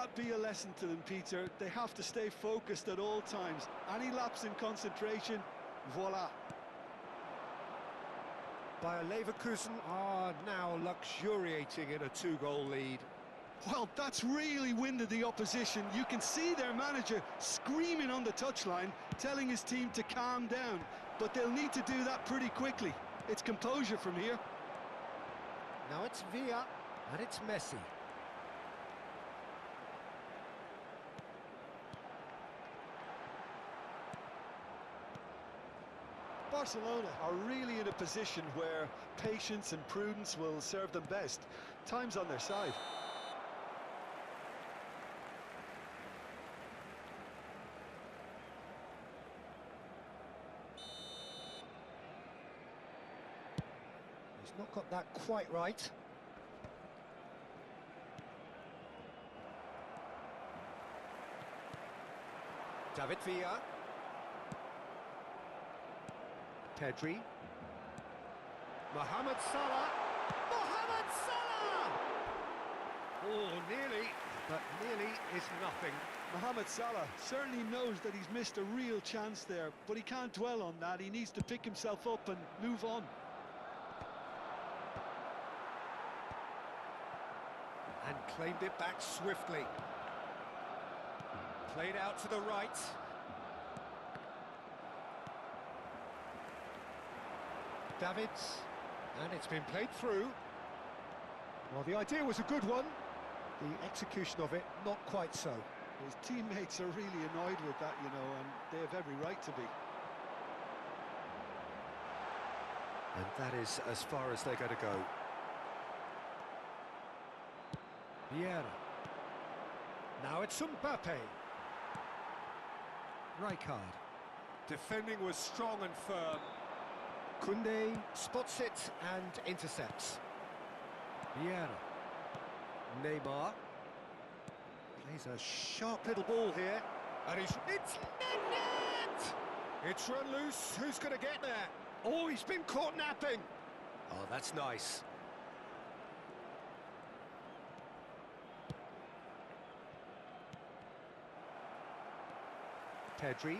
that be a lesson to them, Peter? They have to stay focused at all times. Any lapse in concentration, voila. Bayer Leverkusen are now luxuriating in a 2-goal lead. Well, that's really winded the opposition. You can see their manager screaming on the touchline, telling his team to calm down. But they'll need to do that pretty quickly. It's composure from here. Now it's Villa, and it's Messi. Barcelona are really in a position where patience and prudence will serve them best. Time's on their side. He's not got that quite right. David Villa. Pedri. Mohamed Salah. Mohamed Salah! Oh, nearly, but nearly is nothing. Mohamed Salah certainly knows that he's missed a real chance there, but he can't dwell on that. He needs to pick himself up and move on. And claimed it back swiftly. Played out to the right. Davids, and it's been played through. Well, the idea was a good one. The execution of it, not quite so. His teammates are really annoyed with that, you know, and they have every right to be. And that is as far as they're going to go. Vieira. Now it's Mbappe. Rijkaard. Defending was strong and firm. Koundé spots it and intercepts. Vieira. Neymar. Plays a sharp little ball here. And it's net! It's run loose. Who's going to get there? Oh, he's been caught napping. Oh, that's nice. Pedri.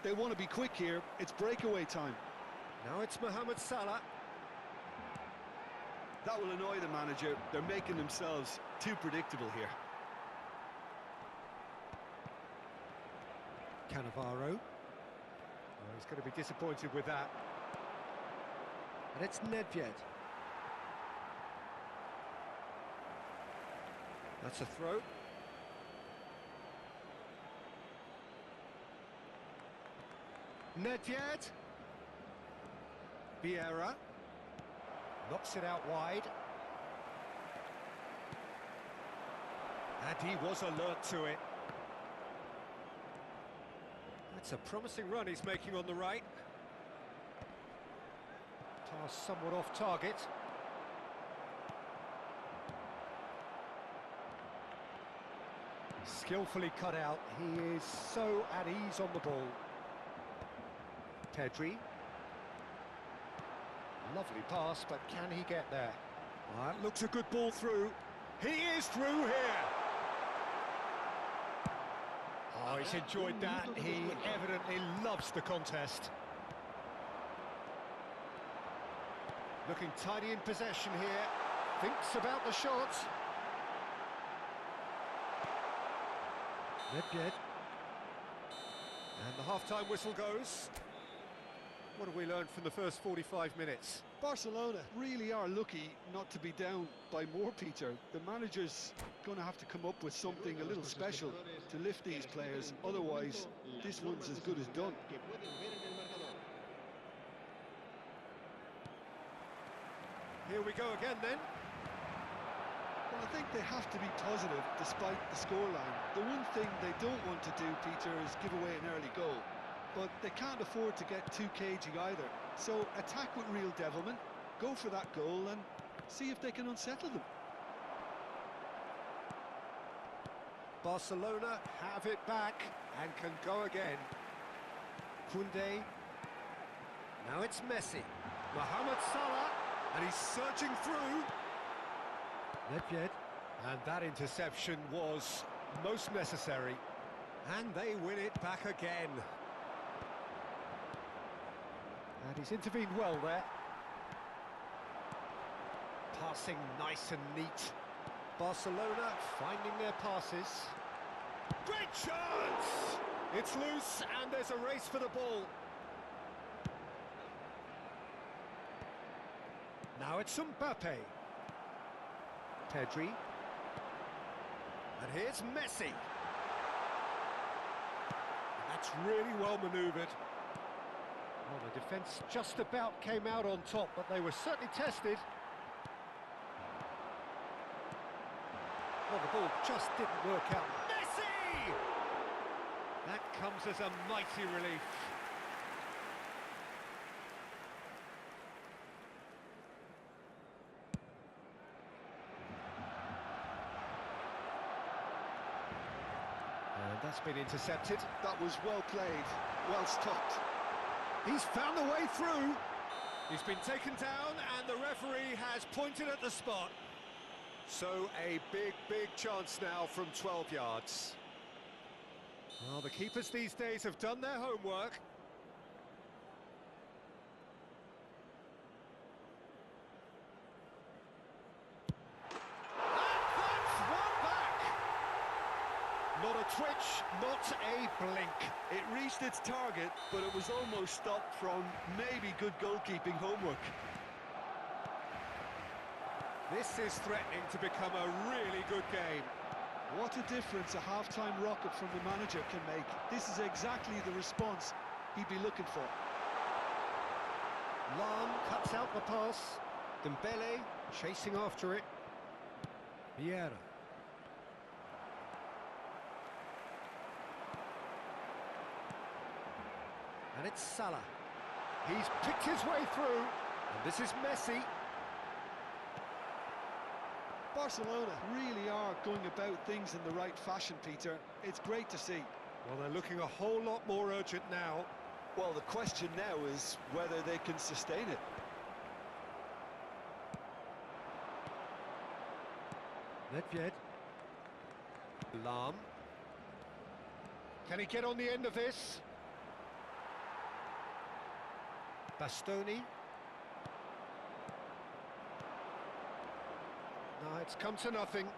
They want to be quick here. It's breakaway time. Now it's Mohamed Salah. That will annoy the manager. They're making themselves too predictable here. Cannavaro. Oh, he's going to be disappointed with that. And it's Nedved. That's a throw. Nedved. Vieira. Knocks it out wide. And he was alert to it. That's a promising run he's making on the right. Pass somewhat off target. Skillfully cut out. He is so at ease on the ball. Pedri. Lovely pass, but can he get there? That looks a good ball through. He is through here. Oh, he's enjoyed that. He evidently loves the contest. Looking tidy in possession here. Thinks about the shot. Nedved. And the half-time whistle goes. What have we learned from the first 45 minutes? Barcelona really are lucky not to be down by more, Peter. The manager's going to have to come up with something a little special to lift these players, otherwise this one's as good as done. Here we go again then. Well, I think they have to be positive despite the scoreline. The one thing they don't want to do, Peter, is give away an early goal. But they can't afford to get too cagey either. So attack with real devilment, go for that goal and see if they can unsettle them. Barcelona have it back and can go again. Koundé. Now it's Messi. Mohamed Salah. And he's surging through. Nedved. And that interception was most necessary. And they win it back again. And he's intervened well there. Passing nice and neat. Barcelona finding their passes. Great chance! It's loose and there's a race for the ball. Now it's Mbappe. Pedri. And here's Messi. And that's really well manoeuvred. Well, the defence just about came out on top, but they were certainly tested. Well, the ball just didn't work out. Messi! That comes as a mighty relief. And that's been intercepted. That was well played, well stopped. He's found the way through. He's been taken down and the referee has pointed at the spot. So a big chance now from 12 yards. Well, the keepers these days have done their homework. And that's one back! Not a twitch, not a blink. It reached its target, but it was almost stopped from maybe good goalkeeping homework. This is threatening to become a really good game. What a difference a half-time rocket from the manager can make. This is exactly the response he'd be looking for. Lam cuts out the pass. Dembele chasing after it. Vieira. And it's Salah. He's picked his way through. And this is Messi. Barcelona really are going about things in the right fashion, Peter. It's great to see. Well, they're looking a whole lot more urgent now. Well, the question now is whether they can sustain it. Nedved. Lam. Can he get on the end of this? Bastoni. No, it's come to nothing.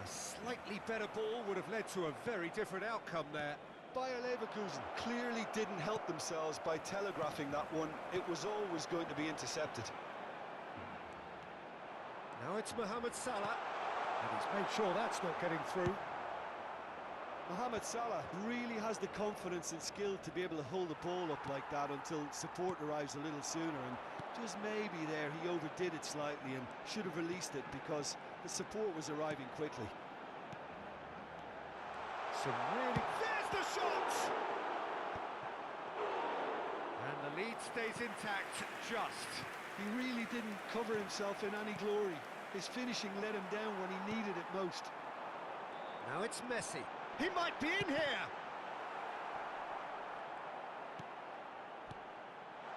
A slightly better ball would have led to a very different outcome there. Bayer Leverkusen clearly didn't help themselves by telegraphing that one. It was always going to be intercepted. Now it's Mohamed Salah. And he's made sure that's not getting through. Mohamed Salah really has the confidence and skill to be able to hold the ball up like that until support arrives a little sooner, and just maybe there he overdid it slightly and should have released it because the support was arriving quickly. Some really... There's the shot! And the lead stays intact, just. He really didn't cover himself in any glory. His finishing let him down when he needed it most. Now it's Messi. He might be in here!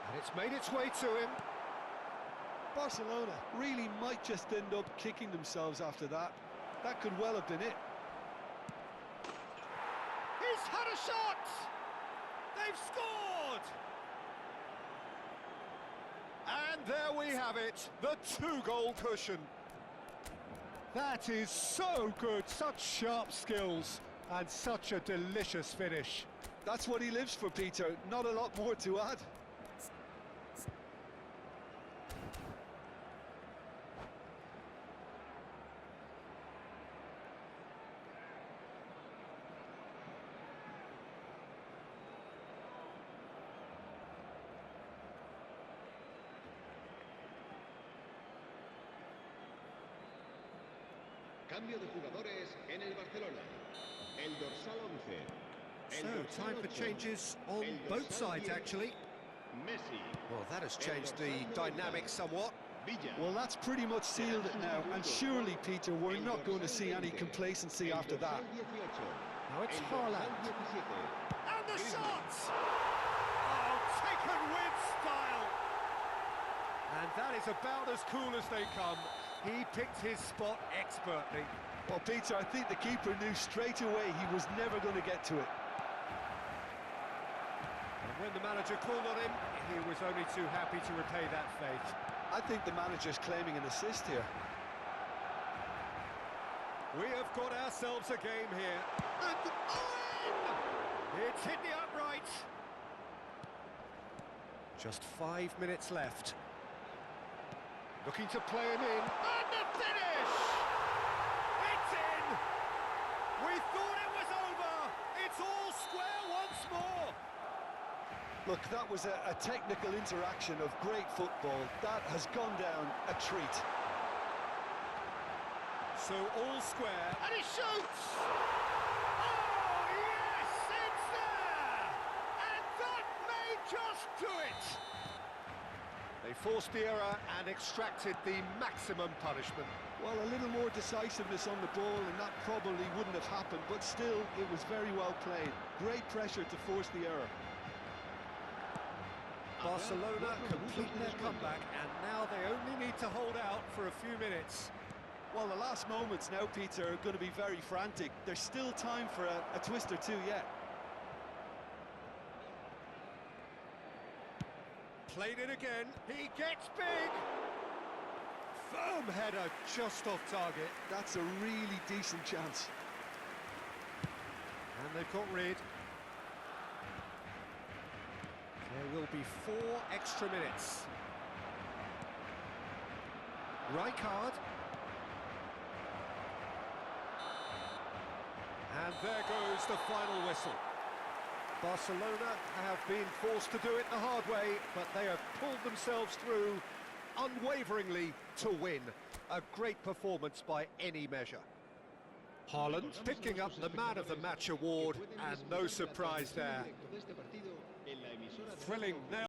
And it's made its way to him. Barcelona really might just end up kicking themselves after that. That could well have been it. He's had a shot! They've scored! And there we have it, the two-goal cushion. That is so good, such sharp skills. And such a delicious finish. That's what he lives for, Peter. Not a lot more to add. Cambio de jugadores en el Barcelona. El dorsal 11. So, time for changes on both sides, actually. Messi. Well, that has changed the dynamic somewhat. Well, that's pretty much sealed it now, and surely, Peter, we're not going to see any complacency after that. Now it's Haaland. And the shot! Oh, taken with style! And that is about as cool as they come. He picked his spot expertly. Well, Peter, I think the keeper knew straight away he was never going to get to it. And when the manager called on him, he was only too happy to repay that faith. I think the manager's claiming an assist here. We have got ourselves a game here. And it's hit the upright. Just 5 minutes left. Looking to play him in. And the finish! It's in! We thought it was over! It's all square once more! Look, that was a technical interaction of great football. That has gone down a treat. So all square, and he shoots! Oh, yes, it's there! And that may just do it! They forced the error and extracted the maximum punishment. Well, a little more decisiveness on the ball and that probably wouldn't have happened, but still, it was very well played. Great pressure to force the error. Barcelona complete their comeback, and now they only need to hold out for a few minutes. Well, the last moments now, Peter, are going to be very frantic. There's still time for a twist or two yet. Played it again, he gets big! Firm header, just off target. That's a really decent chance. And they've got rid. There will be 4 extra minutes. Rijkaard. And there goes the final whistle. Barcelona have been forced to do it the hard way, but they have pulled themselves through unwaveringly to win. A great performance by any measure. Haaland picking up the Man of the Match award, and no surprise there. Thrilling.